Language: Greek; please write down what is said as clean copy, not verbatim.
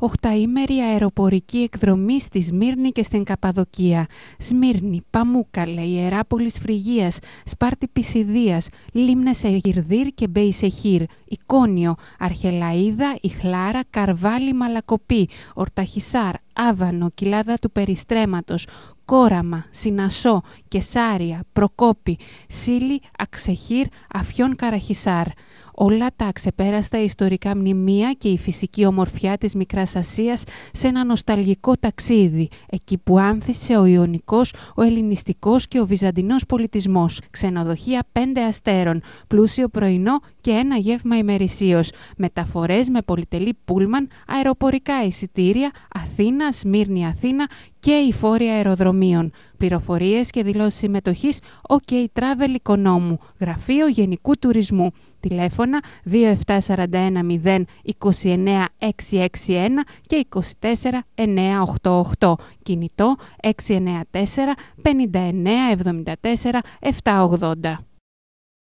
Οχταήμερη αεροπορική εκδρομή στη Σμύρνη και στην Καπαδοκία. Σμύρνη, Παμούκαλε, Ιεράπολης Φρυγίας, Σπάρτη Πισιδίας, Λίμνες Αιγυρδίρ και Μπεϊσεχήρ, Ικόνιο, Αρχελαΐδα, Ιχλάρα, Καρβάλι, Μαλακοπή, Ορταχισάρ, Άβανο, Κοιλάδα του Περιστρέμματος, Κόραμα, Συνασσό, Κεσάρια, Προκόπη, Σίλι, Αξεχήρ, Αφιόν Καραχισάρ. Όλα τα αξεπέραστα ιστορικά μνημεία και η φυσική ομορφιά της Μικράς Ασίας σε ένα νοσταλγικό ταξίδι, εκεί που άνθησε ο Ιωνικός, ο Ελληνιστικός και ο Βυζαντινός πολιτισμός. Ξενοδοχεία 5 αστέρων, πλούσιο πρωινό και ένα γεύμα ημερησίως. Μεταφορές με πολυτελή πούλμαν, αεροπορικά εισιτήρια, Αθήνα, Σμύρνη, Αθήνα και οι φόροι αεροδρομίων. Πληροφορίες και δηλώσεις συμμετοχής OK Travel Οικονόμου, Γραφείο Γενικού Τουρισμού. Τηλέφωνα 2741 029 661 και 24 988. Κινητό 694 59 74 780.